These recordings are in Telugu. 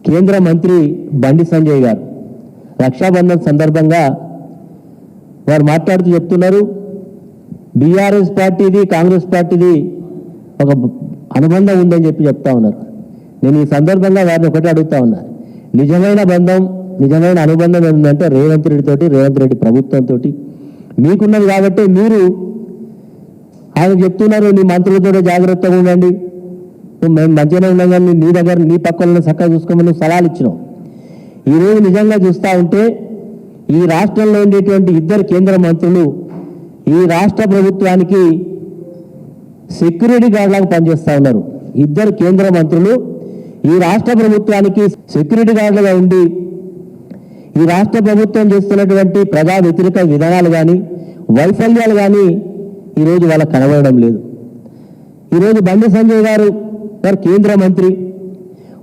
కేంద్ర మంత్రి బండి సంజయ్ గారు రక్షాబంధన్ సందర్భంగా వారు మాట్లాడుతూ చెప్తున్నారు, బీఆర్ఎస్ పార్టీది కాంగ్రెస్ పార్టీది ఒక అనుబంధం ఉందని చెప్తా ఉన్నారు. నేను ఈ సందర్భంగా వారిని ఒకటి అడుగుతా ఉన్నా, నిజమైన బంధం నిజమైన అనుబంధం ఏంటంటే రేవంత్ రెడ్డి ప్రభుత్వంతో మీకున్నది. కాబట్టి మీరు ఆయన చెప్తున్నారు నీ మంత్రులతో జాగ్రత్తగా ఉండండి, మేము మంచిగానే ఉన్నాం కానీ నీ దగ్గర నీ పక్కన చక్కగా చూసుకోమని నువ్వు సలహాలు ఇచ్చినావు. ఈరోజు నిజంగా చూస్తూ ఉంటే ఈ రాష్ట్రంలో ఉండేటువంటి ఇద్దరు కేంద్ర మంత్రులు ఈ రాష్ట్ర ప్రభుత్వానికి సెక్యూరిటీ గార్డులాగా పనిచేస్తూ ఉన్నారు. ఇద్దరు కేంద్ర మంత్రులు ఈ రాష్ట్ర ప్రభుత్వానికి సెక్యూరిటీ గార్డులుగా ఉండి ఈ రాష్ట్ర ప్రభుత్వం చేస్తున్నటువంటి ప్రజా వ్యతిరేక విధానాలు కానీ వైఫల్యాలు కానీ ఈరోజు వాళ్ళకు కనబడడం లేదు. ఈరోజు బండి సంజయ్ గారు వారు కేంద్ర మంత్రి,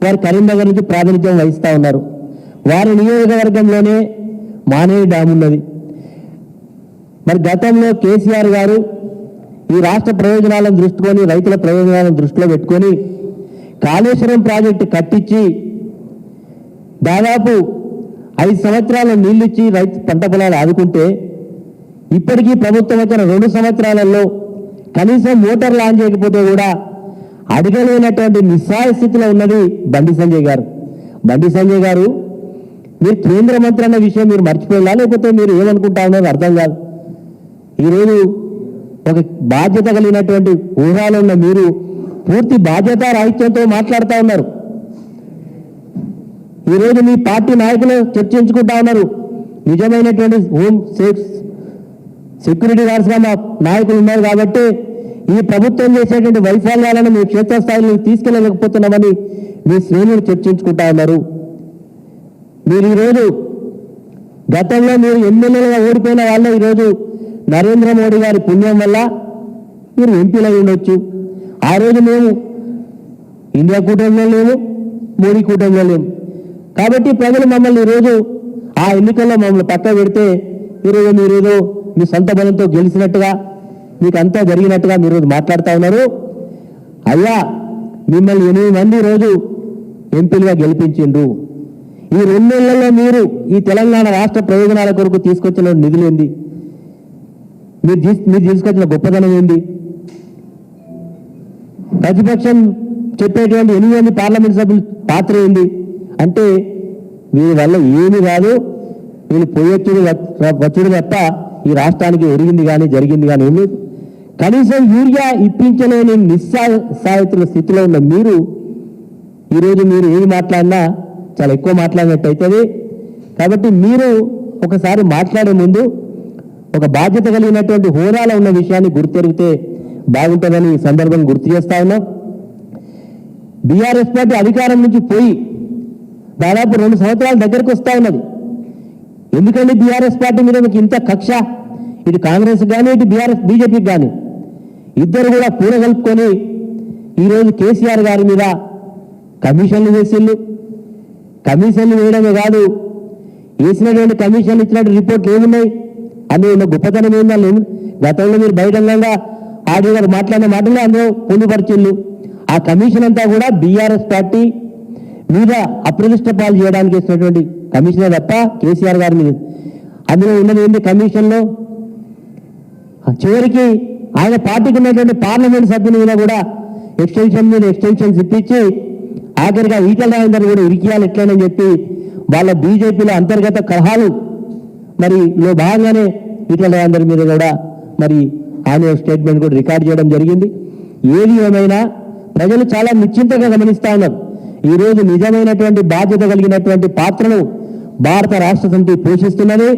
వారు కరీంనగర్ నుంచి ప్రాతినిధ్యం వహిస్తూ ఉన్నారు. వారి నియోజకవర్గంలోనే మానేరు డ్యామ్ ఉన్నది. మరి గతంలో కేసీఆర్ గారు ఈ రాష్ట్ర ప్రయోజనాలను దృష్టికొని రైతుల ప్రయోజనాలను దృష్టిలో పెట్టుకొని కాళేశ్వరం ప్రాజెక్టు కట్టించి దాదాపు 5 సంవత్సరాలు నీళ్ళిచ్చి రైతు పంట పొలాలు ఆదుకుంటే ఇప్పటికీ ప్రభుత్వం వచ్చిన 2 సంవత్సరాలలో కనీసం మోటార్ లాంచ్ చేయకపోతే కూడా అడగలేనటువంటి నిస్సహాయ స్థితిలో ఉన్నది బండి సంజయ్ గారు. బండి సంజయ్ గారు మీరు కేంద్ర మంత్రి అన్న విషయం మీరు మర్చిపోయినా లేకపోతే మీరు ఏమనుకుంటా ఉన్నారో అర్థం కాదు. ఈరోజు ఒక బాధ్యత కలిగినటువంటి ఊహాలో ఉన్న మీరు పూర్తి బాధ్యత రాహిత్యంతో మాట్లాడుతూ ఉన్నారు. ఈరోజు మీ పార్టీ నాయకులు చర్చించుకుంటా ఉన్నారు, నిజమైనటువంటి హోమ్ సెక్యూరిటీ గార్డ్స్గా మా నాయకులు ఉన్నారు కాబట్టి ఈ ప్రభుత్వం చేసేటువంటి వైఫల్యాలను మీ క్షేత్రస్థాయిలో తీసుకెళ్ళలేకపోతున్నామని మీ శ్రేణులు చర్చించుకుంటా ఉన్నారు. మీరు ఈరోజు గతంలో మీరు ఎమ్మెల్యేలుగా ఓడిపోయిన వాళ్ళే ఈరోజు నరేంద్ర మోడీ గారి పుణ్యం వల్ల మీరు ఎంపీలు ఉండొచ్చు. ఆ రోజు మేము ఇండియా కూటమిలో లేము, మోడీ కూటమిలో లేము. కాబట్టి ప్రజలు మమ్మల్ని ఈరోజు ఆ ఎన్నికల్లో మమ్మల్ని పక్క పెడితే ఈరోజు మీరేదో మీ సొంత బలంతో గెలిచినట్టుగా మీకు అంతా జరిగినట్టుగా మీరు మాట్లాడుతూ ఉన్నారు. అయ్యా మిమ్మల్ని 8 మంది ఈరోజు ఎంపీలుగా గెలిపించిండ్రు. ఈ 2 నెలల్లో మీరు ఈ తెలంగాణ రాష్ట్ర ప్రయోజనాల కొరకు తీసుకొచ్చిన నిధులు ఏంది? మీరు తీసుకొచ్చిన గొప్పదనం ఏంది? ప్రతిపక్షం చెప్పేటువంటి 8 మంది పార్లమెంట్ సభ్యుల పాత్ర ఏంది? అంటే వీరి వల్ల ఏమి కాదు, వీళ్ళు పోయొచ్చుడు వచ్చుడు తప్ప ఈ రాష్ట్రానికి ఒరిగింది కానీ జరిగింది కానీ ఏమి లేదు. కనీసం యూరియా ఇప్పించలేని నిస్సహాయతుల స్థితిలో ఉన్న మీరు ఈరోజు మీరు ఏది మాట్లాడినా చాలా ఎక్కువ మాట్లాడినట్టు అవుతుంది. కాబట్టి మీరు ఒకసారి మాట్లాడే ముందు ఒక బాధ్యత కలిగినటువంటి హోదాలో ఉన్న విషయాన్ని గుర్తెరిగితే బాగుంటుందని ఈ సందర్భం గుర్తు చేస్తా ఉన్నాం. బీఆర్ఎస్ పార్టీ అధికారం నుంచి పోయి దాదాపు 2 సంవత్సరాల దగ్గరకు వస్తూ ఉన్నది. ఎందుకంటే బీఆర్ఎస్ పార్టీ మీద మీకు ఇంత కక్ష, ఇటు కాంగ్రెస్ కానీ ఇటు బీజేపీకి కానీ ఇద్దరు కూడా పూరగలుపుకొని ఈరోజు కేసీఆర్ గారి మీద కమిషన్లు వేసిళ్ళు. కమిషన్లు వేయడమే కాదు, వేసినటువంటి కమిషన్లు ఇచ్చినట్టు రిపోర్ట్లు ఏమున్నాయి, అందులో గొప్పతనం ఏందని గతంలో మీరు బహిరంగంగా ఆడియో గారు మాట్లాడిన మాటలే అందులో పొందుపరిచిళ్ళు. ఆ కమిషన్ అంతా కూడా బీఆర్ఎస్ పార్టీ మీద అప్రతిష్ట పాలు చేయడానికి ఇచ్చినటువంటి కమిషనే తప్ప కేసీఆర్ గారి మీద అందులో ఉన్నది ఏంటి? కమిషన్లో చివరికి ఆయన పార్టీకి ఉన్నటువంటి పార్లమెంట్ సభ్యుల మీద కూడా ఎక్స్టెన్షన్ మీద ఎక్స్టెన్షన్స్ ఇప్పించి ఆఖరిగా ఈటల రాజేందర్ కూడా ఇరికియాలి ఎట్లనని చెప్పి వాళ్ళ బీజేపీలో అంతర్గత కలహాలు మరి లో భాగంగానే ఈటల రాజేందర్ మీద కూడా మరి ఆయన స్టేట్మెంట్ కూడా రికార్డ్ చేయడం జరిగింది. ఏది ఏమైనా ప్రజలు చాలా నిశ్చింతగా గమనిస్తా ఉన్నారు. ఈరోజు నిజమైనటువంటి బాధ్యత కలిగినటువంటి పాత్రను భారత రాష్ట్ర సమితి పోషిస్తున్నది.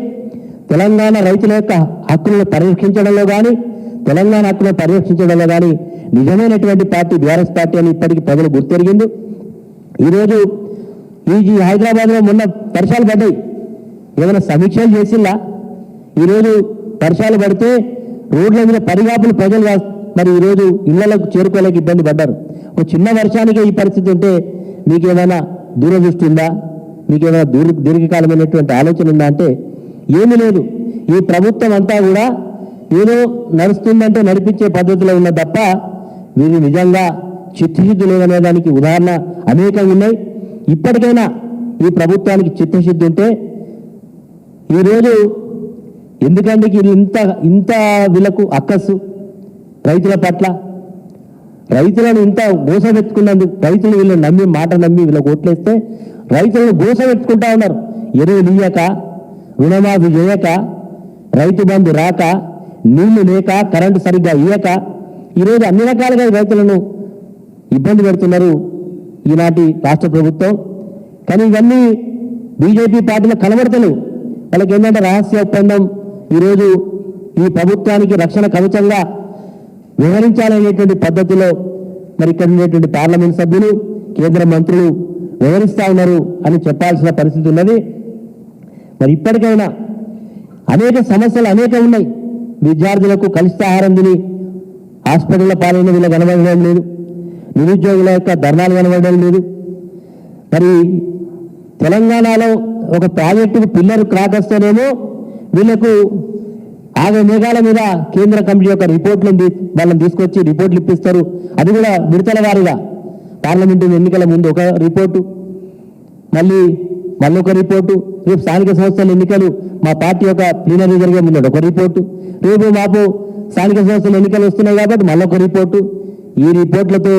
తెలంగాణ రైతుల యొక్క హక్కులను పరిరక్షించడంలో కానీ తెలంగాణ హక్కులను పరిరక్షించడంలో కానీ నిజమైనటువంటి పార్టీ బీఆర్ఎస్ పార్టీ అని ఇప్పటికీ ప్రజలు గుర్తెరిగింది. ఈరోజు ఈ హైదరాబాద్లో మొన్న వర్షాలు పడ్డాయి, ఏమైనా సమీక్షలు చేసిల్లా? ఈరోజు వర్షాలు పడితే రోడ్ల మీద పరిగాపులు ప్రజలు మరి ఈరోజు ఇళ్లకు చేరుకోలేక ఇబ్బంది పడ్డారు. ఒక చిన్న వర్షానికే ఈ పరిస్థితి ఉంటే మీకేమైనా దూరదృష్టి ఉందా? మీకేమైనా దీర్ఘకాలమైనటువంటి ఆలోచన ఉందా? అంటే ఏమీ లేదు. ఈ ప్రభుత్వం అంతా కూడా ఏదో నడుస్తుందంటే నడిపించే పద్ధతిలో ఉన్న తప్ప వీరు నిజంగా చిత్తశుద్ధి లేదనే దానికి ఉదాహరణ అనేకంగా ఉన్నాయి. ఇప్పటికైనా ఈ ప్రభుత్వానికి చిత్తశుద్ధి ఉంటే ఈరోజు ఎందుకంటే ఇంత వీళ్ళకు అక్కస్సు రైతుల పట్ల, రైతులను ఇంత గోసపెట్టుకున్నందుకు, రైతులు వీళ్ళని నమ్మి మాట నమ్మి వీళ్ళకి ఓట్లేస్తే రైతులను గోసపెట్టుకుంటా ఉన్నారు. ఎరువులు ఇయ్యక, రుణమాఫీ చేయక, రైతు బంధు రాక, నీళ్లు లేక, కరెంటు సరిగ్గా ఇయ్యక ఈరోజు అన్ని రకాలుగా రైతులను ఇబ్బంది పెడుతున్నారు ఈనాటి రాష్ట్ర ప్రభుత్వం. కానీ ఇవన్నీ బీజేపీ పార్టీలో కనబడతలేవు. వాళ్ళకి ఏంటంటే రహస్య ఒప్పందం ఈరోజు ఈ ప్రభుత్వానికి రక్షణ కవచంగా వ్యవహరించాలనేటువంటి పద్ధతిలో మరి ఇక్కడ ఉండేటువంటి పార్లమెంట్ సభ్యులు, కేంద్ర మంత్రులు వ్యవహరిస్తూ ఉన్నారు అని చెప్పాల్సిన పరిస్థితి ఉన్నది. మరి ఇప్పటికైనా అనేక సమస్యలు అనేక ఉన్నాయి. విద్యార్థులకు కలుషిత ఆహారం తిని హాస్పిటల్ల పాలైన వీళ్ళు కనబడడం లేదు, నిరుద్యోగుల యొక్క ధర్నాలు కనబడడం లేదు. మరి తెలంగాణలో ఒక ప్రాజెక్టుకు పిల్లలు క్రాక్ వస్తేనేమో వీళ్లకు మేఘాల మీద కేంద్ర కమిటీ యొక్క రిపోర్ట్లను వాళ్ళని తీసుకొచ్చి రిపోర్ట్లు ఇప్పిస్తారు. అది కూడా విడతల వారీగా పార్లమెంటు ఎన్నికల ముందు ఒక రిపోర్టు, మళ్ళీ ఒక రిపోర్టు, రేపు స్థానిక సంస్థల ఎన్నికలు మా పార్టీ యొక్క ప్లీనరీ జరిగే ముందు ఒక రిపోర్టు, రేపు మాపు స్థానిక సంస్థల ఎన్నికలు వస్తున్నాయి కాబట్టి మళ్ళొక రిపోర్టు. ఈ రిపోర్ట్లతో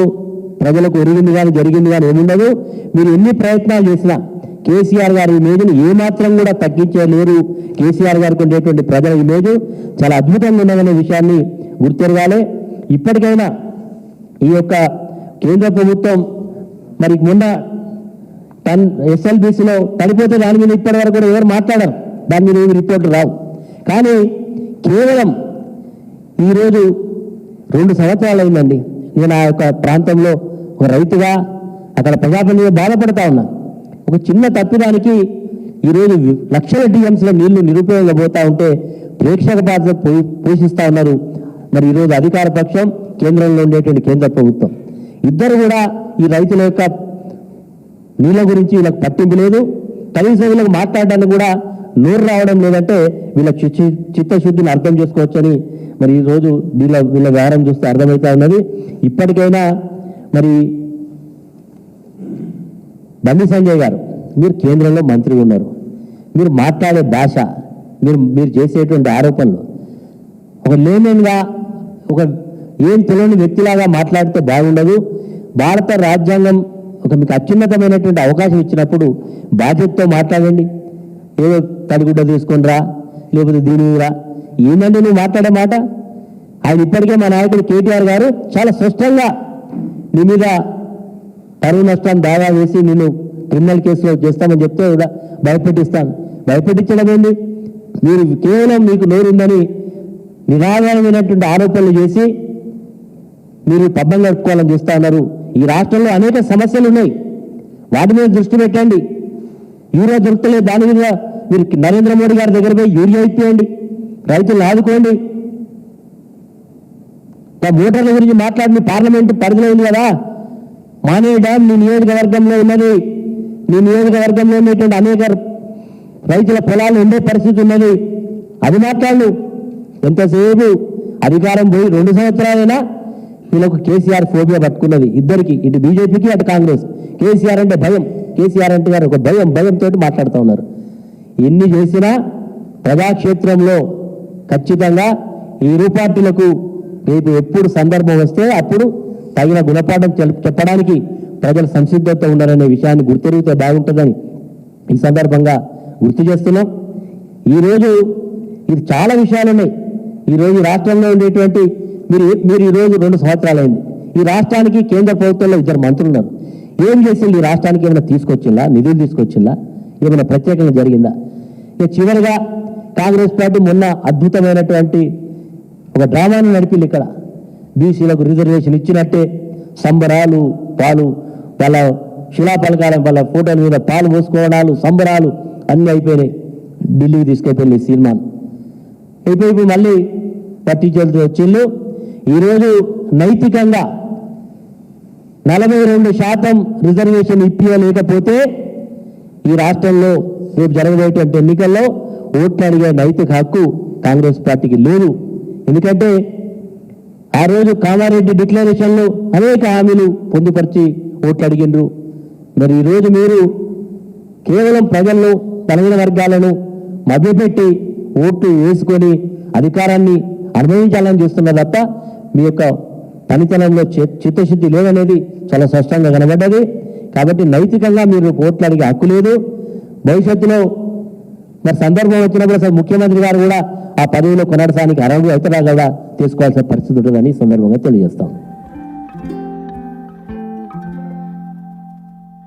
ప్రజలకు ఒరిగింది కానీ జరిగింది కానీ ఏముండదు. మీరు ఎన్ని ప్రయత్నాలు చేసినా కేసీఆర్ గారి ఇమేజ్ని ఏమాత్రం కూడా తగ్గించలేరు. కేసీఆర్ గారికి ఉండేటువంటి ప్రజల ఇమేజ్ చాలా అద్భుతంగా ఉన్నదనే విషయాన్ని గుర్తెరగాలి. ఇప్పటికైనా ఈ యొక్క కేంద్ర ప్రభుత్వం మరి మొన్న ఎస్ఎల్బీసీలో పడిపోతే దాని మీద ఇప్పటి వరకు కూడా ఎవరు మాట్లాడరు, దాని మీద ఏమి రిపోర్టు రావు. కానీ కేవలం ఈరోజు 2 సంవత్సరాలు అయిందండి. నేను ఆ యొక్క ప్రాంతంలో ఒక రైతుగా అక్కడ ప్రజాప్రతినిధిగా బాధపడతా ఉన్నా. ఒక చిన్న తప్పిదానికి ఈరోజు లక్షల టీఎంసీల నీళ్లు నిరుపయోగంగా పోతా ఉంటే ప్రేక్షక పాత్ర పోషిస్తూ ఉన్నారు మరి ఈరోజు అధికార పక్షం, కేంద్రంలో ఉండేటువంటి కేంద్ర ప్రభుత్వం. ఇద్దరు కూడా ఈ రైతుల యొక్క నీళ్ళ గురించి వీళ్ళకి పట్టింపు లేదు. కనీసం వీళ్ళకి మాట్లాడడానికి కూడా నోరు రావడం లేదంటే వీళ్ళ చిత్తశుద్ధిని అర్థం చేసుకోవచ్చని మరి ఈరోజు వీళ్ళ వ్యవహారం చూస్తే అర్థమవుతా ఉన్నది. ఇప్పటికైనా మరి బండి సంజయ్ గారు, మీరు కేంద్రంలో మంత్రి ఉన్నారు, మీరు మాట్లాడే భాష, మీరు చేసేటువంటి ఆరోపణలు ఒక లేమన్గా, ఒక ఏం తెలియని వ్యక్తిలాగా మాట్లాడితే బాగుండదు. భారత రాజ్యాంగం ఒక మీకు అత్యున్నతమైనటువంటి అవకాశం ఇచ్చినప్పుడు బాధ్యతతో మాట్లాడండి. ఏదో తడిగుడ్డ తీసుకొని రా, లేకపోతే దీని రా, ఏంటంటే నువ్వు మాట్లాడే మాట. ఆయన ఇప్పటికే మా నాయకుడు కేటీఆర్ గారు చాలా స్పష్టంగా నీ మీద పరువు నష్టాన్ని దావా వేసి నేను క్రిమినల్ కేసులో చేస్తామని చెప్తే కూడా భయపెట్టిస్తాను. భయపెట్టించడం ఏంటి? మీరు కేవలం మీకు నోరుందని నిరాధారమైనటువంటి ఆరోపణలు చేసి మీరు పబ్బం గడుపుకోవాలని చూస్తా ఉన్నారు. ఈ రాష్ట్రంలో అనేక సమస్యలు ఉన్నాయి, వాటి మీద దృష్టి పెట్టండి. యూరియా దొరకలేదు, దాని మీద మీరు నరేంద్ర మోడీ గారి దగ్గర పోయి యూరియా ఇచ్చేయండి, రైతులను ఆదుకోండి. మోటార్ల గురించి మాట్లాడి పార్లమెంటు పరిధిలో ఉంది కదా, మానేయ డ్యామ్ నీ నియోజకవర్గంలో ఉన్నది, నీ నియోజకవర్గంలో ఉండేటువంటి అనేక రైతుల పొలాలు ఉండే పరిస్థితి ఉన్నది, అది మాట్లాడు. ఎంతసేపు అధికారం పోయి 2 సంవత్సరాలైనా వీళ్ళకు కేసీఆర్ ఫోబియా పట్టుకున్నది ఇద్దరికి, ఇటు బీజేపీకి అటు కాంగ్రెస్. కేసీఆర్ అంటే భయం, కేసీఆర్ అంటే గారు ఒక భయంతో మాట్లాడుతూ ఉన్నారు. ఎన్ని చేసినా ప్రజాక్షేత్రంలో ఖచ్చితంగా ఈ ఇరు పార్టీలకు రేపు ఎప్పుడు సందర్భం వస్తే అప్పుడు తగిన గుణపాఠం చెప్పడానికి ప్రజలు సంసిద్ధత ఉన్నారనే విషయాన్ని గుర్తెరిగితే బాగుంటుందని ఈ సందర్భంగా గుర్తు చేస్తున్నాం. ఈరోజు ఇది చాలా విషయాలు ఉన్నాయి. ఈరోజు రాష్ట్రంలో ఉండేటువంటి మీరు ఈరోజు 2 సంవత్సరాలైంది. ఈ రాష్ట్రానికి కేంద్ర ప్రభుత్వంలో 2 మంత్రులు ఉన్నారు. ఏం చేసింది? ఈ రాష్ట్రానికి ఏమైనా తీసుకొచ్చిందా? నిధులు తీసుకొచ్చిందా? ఏమైనా ప్రత్యేకంగా జరిగిందా? ఇక చివరిగా కాంగ్రెస్ పార్టీ మొన్న అద్భుతమైనటువంటి ఒక డ్రామాను నడిపింది. ఇక్కడ బీసీలకు రిజర్వేషన్ ఇచ్చినట్టే సంబరాలు, పాలు వాళ్ళ శిలాపలకాలం, వాళ్ళ ఫోటోల మీద పాలు పోసుకోవడాలు, సంబరాలు అన్నీ అయిపోయినాయి. ఢిల్లీకి తీసుకెళ్ళి సినిమాను అయిపోయి మళ్ళీ పట్టించేది వచ్చిళ్ళు. ఈరోజు నైతికంగా 42% రిజర్వేషన్ ఇప్పించలేకపోతే ఈ రాష్ట్రంలో రేపు జరగబోయేటువంటి ఎన్నికల్లో ఓట్లు అడిగే నైతిక హక్కు కాంగ్రెస్ పార్టీకి లేదు. ఎందుకంటే ఆ రోజు కామారెడ్డి డిక్లరేషన్లో అనేక హామీలు పొందుపరిచి ఓట్లు అడిగినరు. మరి ఈరోజు మీరు కేవలం ప్రజలను బలహీన వర్గాలను మభ్యపెట్టి ఓట్లు వేసుకొని అధికారాన్ని అనుభవించాలని చూస్తున్నారు తప్ప మీ యొక్క పనితనంలో చిత్తశుద్ధి లేదనేది చాలా స్పష్టంగా కనబడ్డది. కాబట్టి నైతికంగా మీరు ఓట్లు అడిగే హక్కు లేదు. భవిష్యత్తులో మరి సందర్భం వచ్చినప్పుడు అసలు ముఖ్యమంత్రి గారు కూడా ఆ పదవిలో కొనసాగడానికి అర్హులు అవుతారా కూడా తీసుకోవాల్సిన పరిస్థితి ఉంటుందని సందర్భంగా తెలియజేస్తాం.